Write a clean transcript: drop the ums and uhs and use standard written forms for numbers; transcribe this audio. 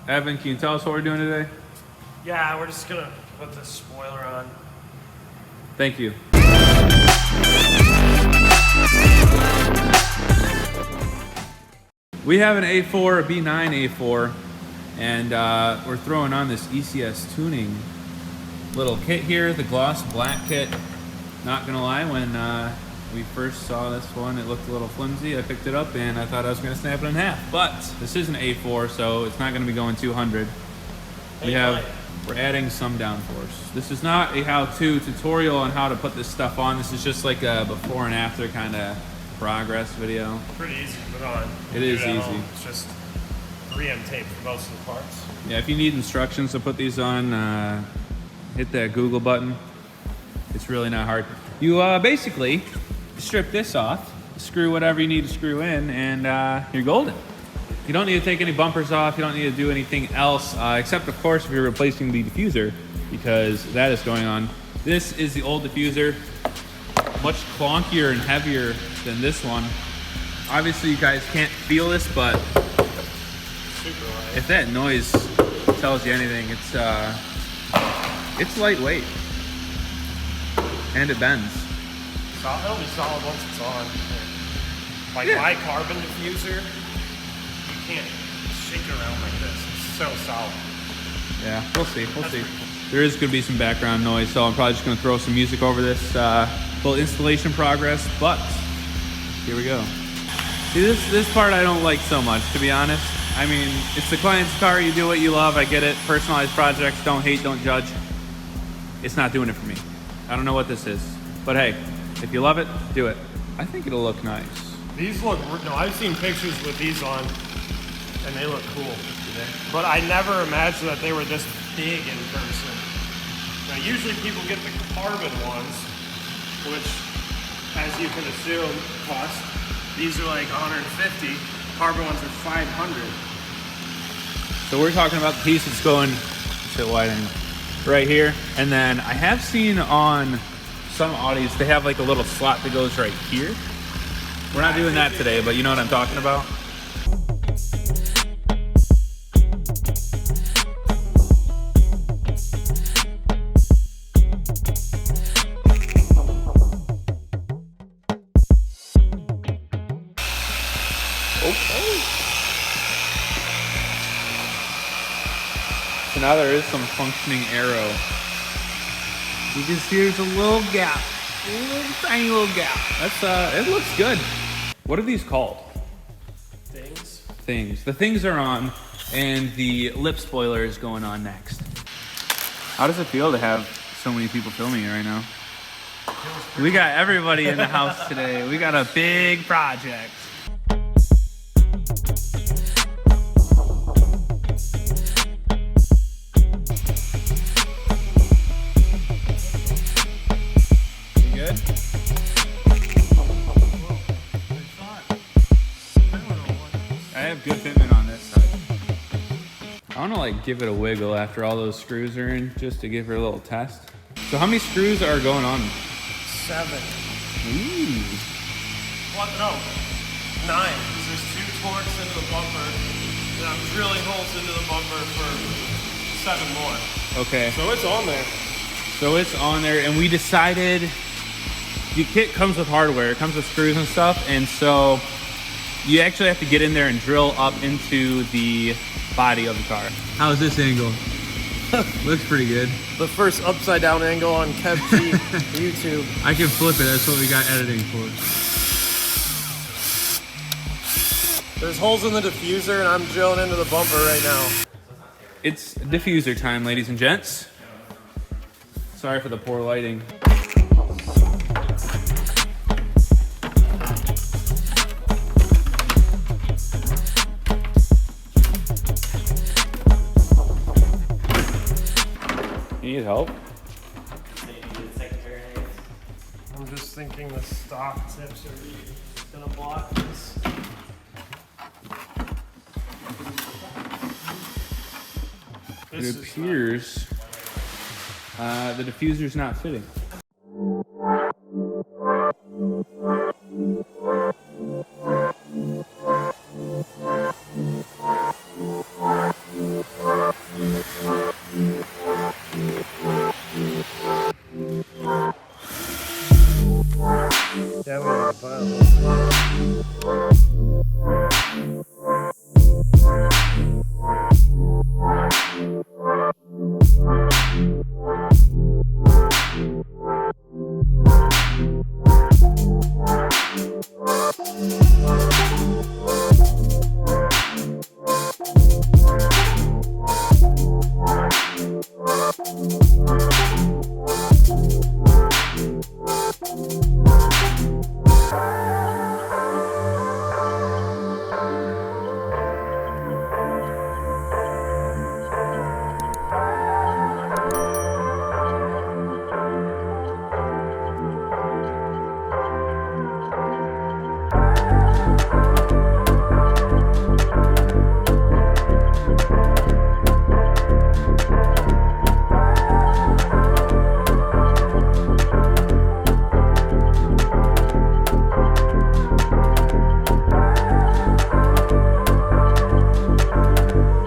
Evan, can you tell us what we're doing today? Yeah, we're just gonna put this spoiler on. Thank you. We have an A4, a B9 A4, and we're throwing on this ECS tuning little kit here, the gloss black kit. Not gonna lie, when we first saw this one, it looked a little flimsy. I picked it up and I thought I was gonna snap it in half, but this is an A4, so it's not gonna be going 200. We're adding some downforce. This is not a how-to tutorial on how to put this stuff on. This is just like a before and after kind of progress video. Pretty easy to put on. It is easy. It's just 3M tape for most of the parts. Yeah, if you need instructions to put these on, hit that Google button. It's really not hard. You basically strip this off, screw whatever you need to screw in, and you're golden. You don't need to take any bumpers off. You don't need to do anything else, except of course if you're replacing the diffuser, because that is going on. This is the old diffuser, much clunkier and heavier than this one. Obviously you guys can't feel this, but Super light. if that noise tells you anything, it's lightweight. And it bends. It'll be solid once it's on. Like Yeah. my carbon diffuser, you can't shake it around like this. It's so solid. Yeah, we'll see, we'll That's see. pretty cool. There is gonna be some background noise, so I'm probably just gonna throw some music over this little installation progress, but here we go. See, this part I don't like so much, to be honest. I mean, it's the client's car, you do what you love, I get it. Personalized projects, don't hate, don't judge. It's not doing it for me. I don't know what this is, but hey, if you love it, do it. I think it'll look nice. These look, no, I've seen pictures with these on, and they look cool. But I never imagined that they were this big in person. Now, usually people get the carbon ones, which, as you can assume, cost. These are like 150. Carbon ones are 500. So we're talking about the piece that's going, sit wide angle, right here. And then I have seen on some Audis, they have like a little slot that goes right here. We're not doing that today, but you know what I'm talking about? Okay. So now there is some functioning Aero. You can see there's a little gap, a little tiny little gap. That's it looks good. What are these called? Things. Things. The things are on, and the lip spoiler is going on next. How does it feel to have so many people filming it right now? We got everybody in the house today. We got a big project. I have good fitment on this side. I want to like give it a wiggle after all those screws are in, just to give her a little test. So how many screws are going on? 7. Ooh. What? No. 9. Because there's 2 torques into the bumper, and I'm drilling holes into the bumper for 7 more. Okay. So it's on there. So it's on there, and we decided the kit comes with hardware. It comes with screws and stuff, and so you actually have to get in there and drill up into the body of the car. How's this angle? Looks pretty good. The first upside down angle on Kev G YouTube. I can flip it. That's what we got editing for. There's holes in the diffuser, and I'm drilling into the bumper right now. It's diffuser time, ladies and gents. Sorry for the poor lighting. You need help? I'm just thinking the stock tips are gonna block this. It appears the diffuser's not fitting.